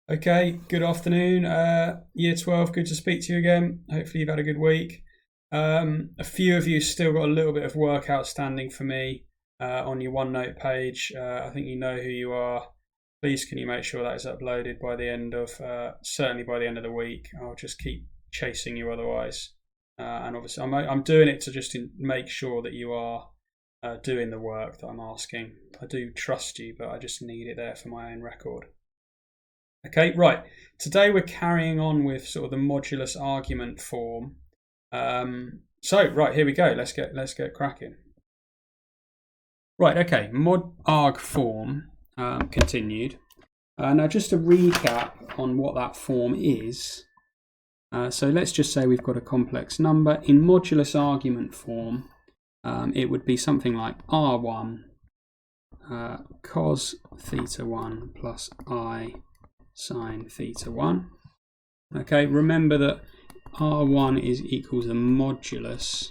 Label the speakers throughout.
Speaker 1: Okay, good afternoon. Year 12, good to speak to you again. Hopefully, you've had a good week. A few of you still got a little bit of work outstanding for me on your OneNote page. I think you know who you are. Please, can you make sure that is uploaded by the end of, certainly by the end of the week? I'll just keep chasing you otherwise. And obviously, I'm doing it to just make sure that you are doing the work that I'm asking. I do trust you, but I just need it there for my own record. Okay, right. Today we're carrying on with sort of the modulus argument form. Right, here we go. Let's get cracking. Right, okay. Mod arg form continued. Now, just to recap on what that form is. So let's just say we've got a complex number in modulus argument form. It would be something like r1 cos theta 1 plus I sine theta 1. Okay, remember that r1 is equals the modulus,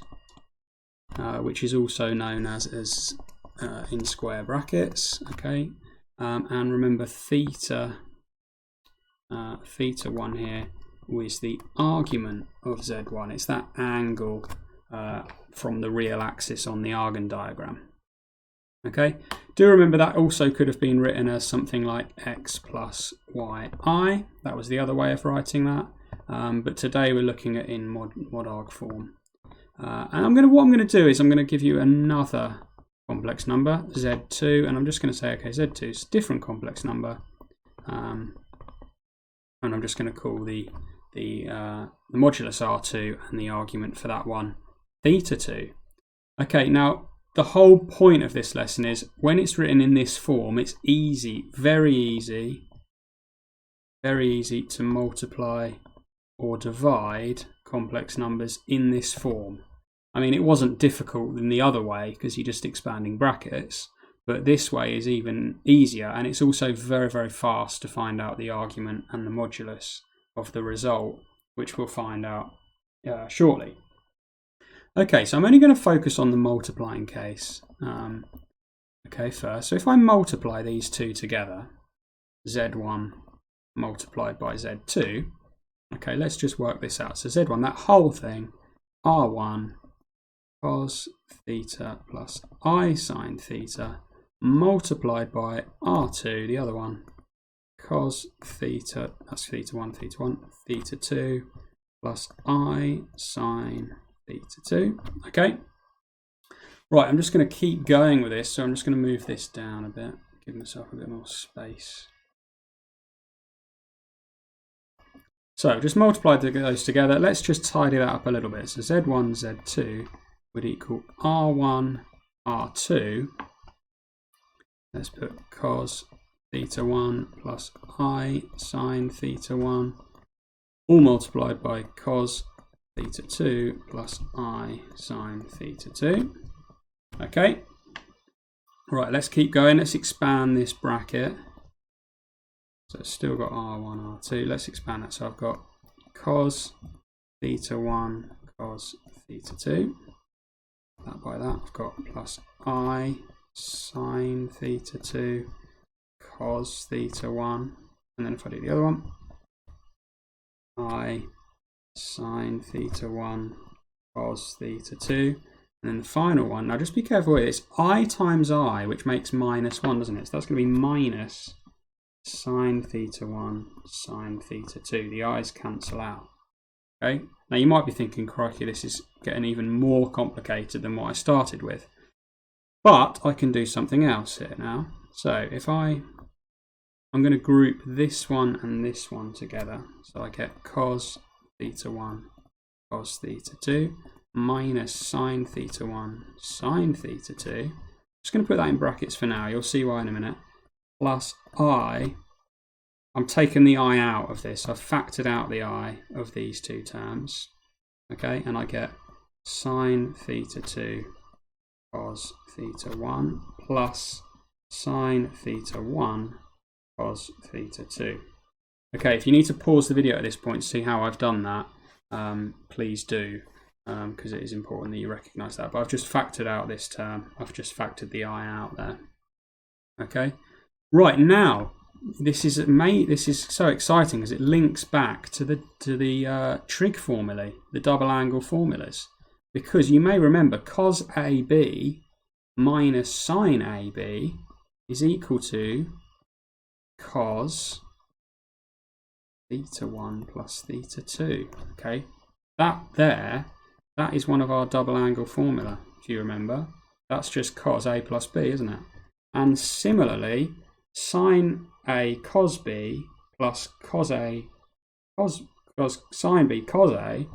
Speaker 1: which is also known as in square brackets. Okay, and remember theta 1 here is the argument of z1. It's that angle from the real axis on the Argand diagram. Okay, do remember that also could have been written as something like x plus yi. That was the other way of writing that. But today we're looking at in mod arg form. And what I'm going to do is I'm going to give you another complex number, z2, and I'm just going to say, okay, z2 is a different complex number. And I'm just going to call the modulus r2 and the argument for that one theta 2. Okay, now the whole point of this lesson is when it's written in this form, it's easy, very easy to multiply or divide complex numbers in this form. I mean, it wasn't difficult in the other way because you're just expanding brackets, but this way is even easier, and it's also very, very fast to find out the argument and the modulus of the result, which we'll find out shortly. Okay, so I'm only going to focus on the multiplying case. Okay, first. So if I multiply these two together, z1 multiplied by z2, okay, let's just work this out. So z1, that whole thing, r1 cos theta plus I sine theta, multiplied by r2, the other one, cos theta, that's theta 1, theta 2, plus I sine theta 2. Okay, right, I'm just going to keep going with this, so I'm just going to move this down a bit, give myself a bit more space. So just multiply those together. Let's just tidy that up a little bit. So z1 z2 would equal r1 r2. Let's put cos theta 1 plus I sine theta 1, all multiplied by cos theta 2 plus I sine theta 2. Okay, right, let's keep going. Let's expand this bracket. So it's still got r1, r2. Let's expand that. So I've got cos theta 1, cos theta 2. That by that, I've got plus I sine theta 2, cos theta 1. And then if I do the other one, I sine theta 1 cos theta 2, and then the final one, now just be careful with this, I times I, which makes minus 1, doesn't it? So that's going to be minus sine theta 1 sine theta 2. The i's cancel out. Okay, now you might be thinking, crikey, this is getting even more complicated than what I started with, but I can do something else here now. So if I'm going to group this one and this one together, so I get cos theta 1 cos theta 2 minus sine theta 1 sine theta 2. I'm just going to put that in brackets for now, you'll see why in a minute, plus I'm taking the I out of this, I've factored out the I of these two terms, okay, and I get sine theta 2 cos theta 1 plus sine theta 1 cos theta 2. Okay, if you need to pause the video at this point to see how I've done that, please do, because it is important that you recognise that. But I've just factored out this term. I've just factored the I out there. Okay, right, now this is so exciting because it links back to the trig formulae, the double angle formulas, because you may remember cos AB minus sine AB is equal to cos theta 1 plus theta 2. Okay, that is one of our double angle formula, if you remember. That's just cos A plus B, isn't it? And similarly, sine A cos B plus cos A cos sine B cos A,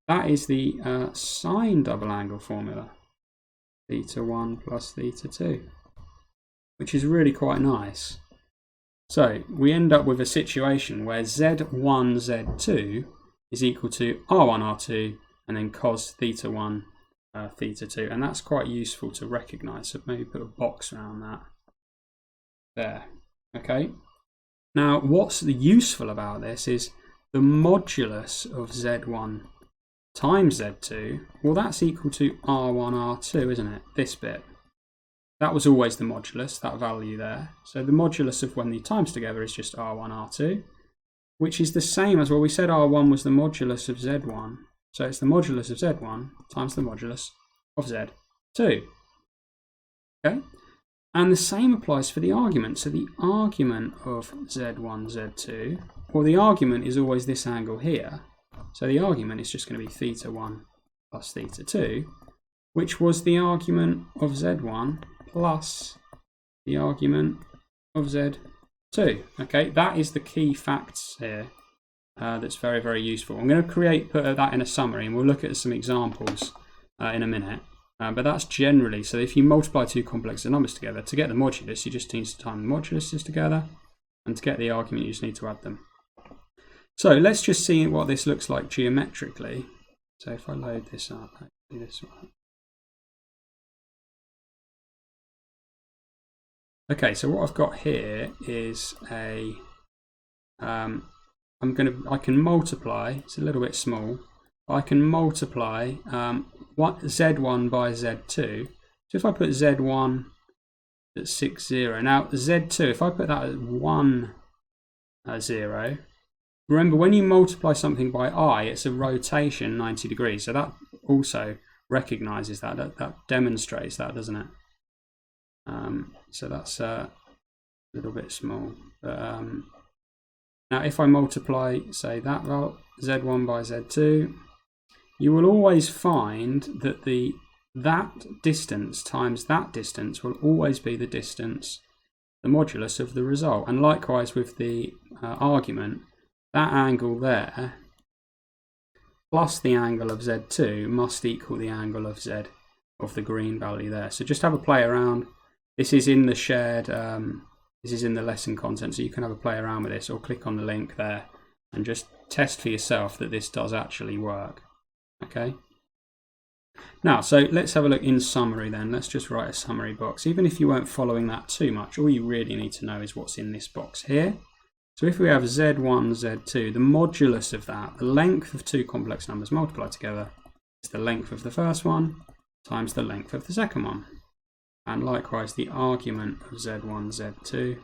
Speaker 1: that is the sine double angle formula, theta 1 plus theta 2, which is really quite nice. So we end up with a situation where Z1 Z2 is equal to R1 R2 and then cos theta 1 theta 2, and that's quite useful to recognise. So maybe put a box around that there. Okay, now what's useful about this is the modulus of Z1 times Z2, well, that's equal to R1 R2, isn't it? This bit, that was always the modulus, that value there. So the modulus of when the times together is just R1 R2, which is the same as, well, we said R1 was the modulus of Z1, so it's the modulus of Z1 times the modulus of Z2. Okay, and the same applies for the argument. So the argument of Z1, Z2, well, the argument is always this angle here. So the argument is just going to be theta 1 plus theta 2, which was the argument of Z1 plus the argument of Z2. Okay, that is the key facts here. That's very, very useful. I'm going to put that in a summary, and we'll look at some examples in a minute. But that's generally, so if you multiply two complex numbers together, to get the modulus, you just need to time the moduluses together, and to get the argument, you just need to add them. So let's just see what this looks like geometrically. So if I load this up, hopefully this one. Okay, so what I've got here is a I can multiply, it's a little bit small, but I can multiply Z1 by Z2. So if I put Z1 at 6, 0, now Z2, if I put that at 1, 0, remember when you multiply something by I, it's a rotation 90 degrees, so that also recognises that demonstrates that, doesn't it? So that's a little bit small. But, now if I multiply, say, that Z1 by Z2, you will always find that that distance times that distance will always be the distance, the modulus of the result. And likewise with the argument, that angle there plus the angle of Z2 must equal the angle of Z of the green value there. So just have a play around. This is in the shared, this is in the lesson content, so you can have a play around with this, or click on the link there and just test for yourself that this does actually work. Okay. Now, so let's have a look in summary then. Let's just write a summary box. Even if you weren't following that too much, all you really need to know is what's in this box here. So if we have Z1, Z2, the modulus of that, the length of two complex numbers multiplied together, is the length of the first one times the length of the second one. And likewise, the argument of Z1, Z2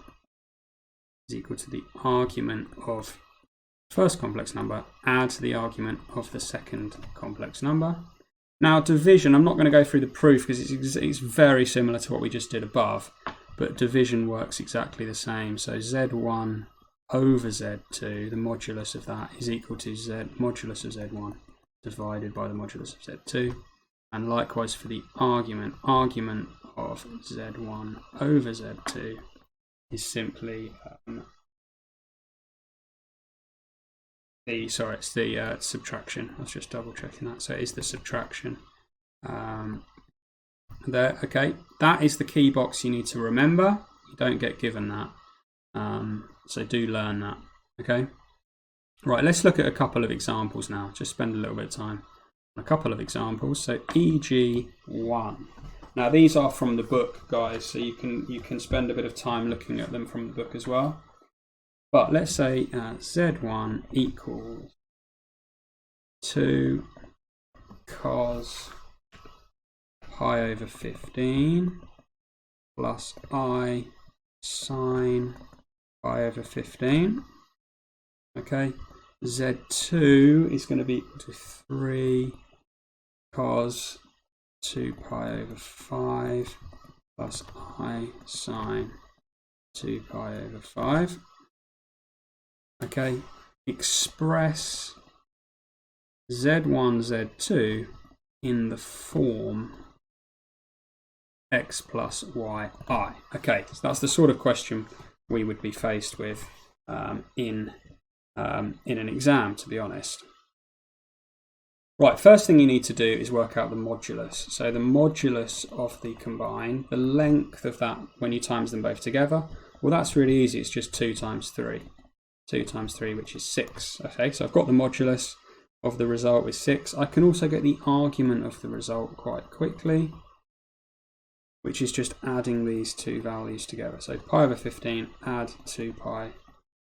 Speaker 1: is equal to the argument of the first complex number, add the argument of the second complex number. Now, division, I'm not going to go through the proof because it's very similar to what we just did above, but division works exactly the same. So Z1 over Z2, the modulus of that is equal to Z modulus of Z1 divided by the modulus of Z2. And likewise for the argument of Z1 over Z2 is simply it's the subtraction. I was just double checking that. So it is the subtraction there. Okay, that is the key box you need to remember. You don't get given that, so do learn that. Okay, right, let's look at a couple of examples now. Just spend a little bit of time on a couple of examples. So EG1. Now these are from the book, guys, so you can spend a bit of time looking at them from the book as well. But let's say Z1 equals 2 cos pi over 15 plus I sine pi over 15. Okay, Z2 is going to be equal to 3 cos 2 pi over 5 plus I sine 2 pi over 5. Okay, express Z1, Z2 in the form x plus yi. Okay, so that's the sort of question we would be faced with in an exam, to be honest. Right, first thing you need to do is work out the modulus. So the modulus of the combined, the length of that when you times them both together, well, that's really easy. It's just 2 times 3. 2 times 3, which is 6. Okay, so I've got the modulus of the result with 6. I can also get the argument of the result quite quickly, which is just adding these two values together. So pi over 15, add 2 pi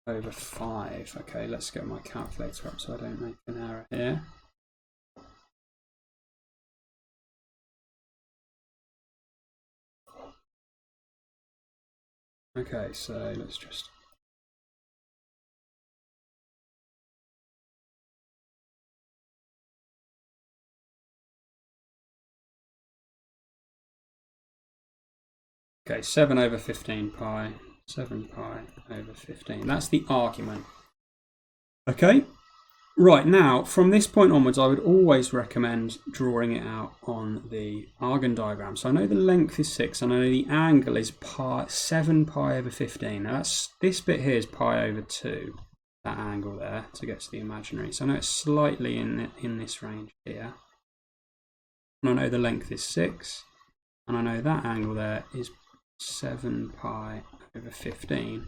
Speaker 1: over 5. Okay, let's get my calculator up so I don't make an error here. Okay, so let's just... Okay, 7 over 15 pi, 7 pi over 15. That's the argument. Okay, right, now from this point onwards I would always recommend drawing it out on the Argand diagram. So I know the length is 6 and I know the angle is 7 pi over 15. Now that's, this bit here is pi over 2, that angle there, to get to the imaginary. So I know it's slightly in this range here. And I know the length is 6 and I know that angle there is 7 pi over 15.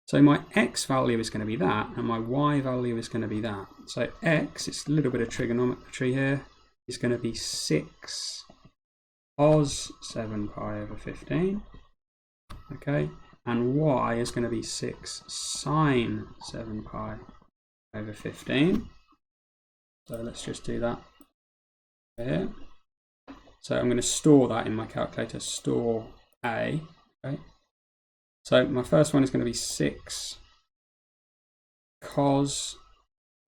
Speaker 1: So my x value is going to be that, and my y value is going to be that. So x, it's a little bit of trigonometry here, is going to be 6 cos 7 pi over 15. Okay, and y is going to be 6 sine 7 pi over 15. So let's just do that here. So I'm going to store that in my calculator, store A. Okay. So my first one is going to be 6 cos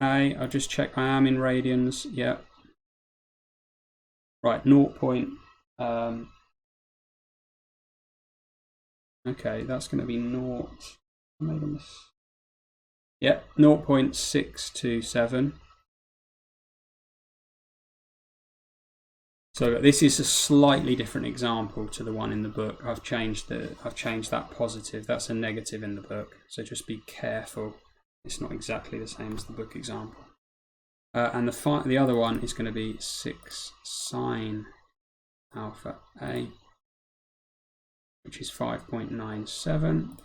Speaker 1: A. I'll just check I am in radians. Yeah. Right, 0. Okay, that's going to be 0. Yeah, 0.627. So this is a slightly different example to the one in the book. I've changed that positive. That's a negative in the book. So just be careful. It's not exactly the same as the book example. And the other one is going to be 6 sine alpha A, which is 5.97.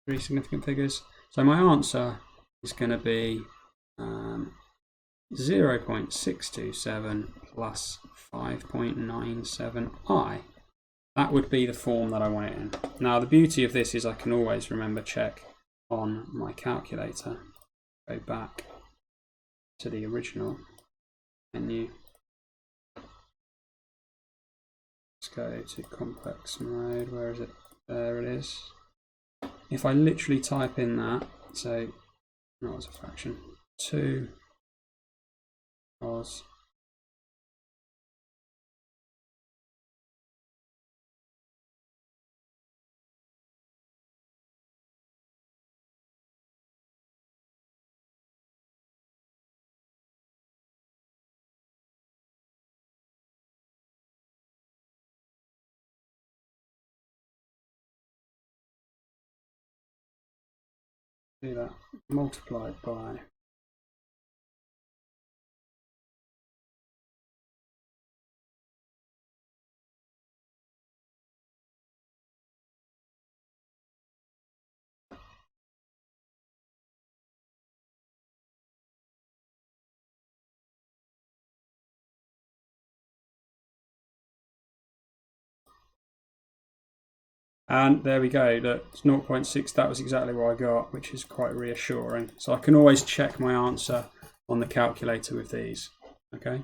Speaker 1: 3 significant figures. So my answer is going to be 0.627 plus 5.97i. That would be the form that I want it in. Now the beauty of this is I can always remember check on my calculator. Go back to the original menu. Let's go to complex mode. Where is it? There it is. If I literally type in that, so not as a fraction, 2 cos do that multiplied by and there we go, that's 0.6, that was exactly what I got, which is quite reassuring. So I can always check my answer on the calculator with these. Okay.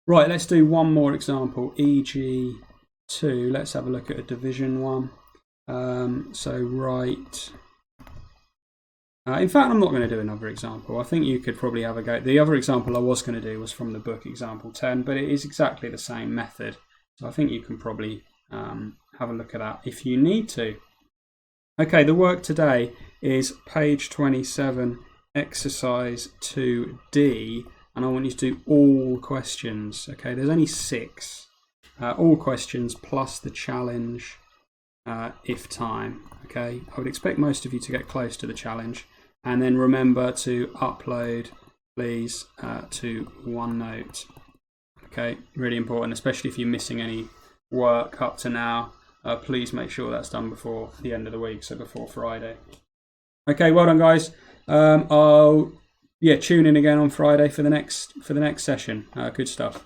Speaker 1: Right, let's do one more example, EG2. Let's have a look at a division one. So write. In fact, I'm not going to do another example. I think you could probably have a go. The other example I was going to do was from the book, example 10, but it is exactly the same method. So I think you can probably have a look at that if you need to. Okay, the work today is page 27, exercise 2D, and I want you to do all questions. Okay, there's only 6. All questions plus the challenge if time. Okay, I would expect most of you to get close to the challenge. And then remember to upload, please, to OneNote. Okay, really important, especially if you're missing any work up to now. Please make sure that's done before the end of the week, so before Friday. Okay, well done, guys. I'll tune in again on Friday for the next session. Good stuff.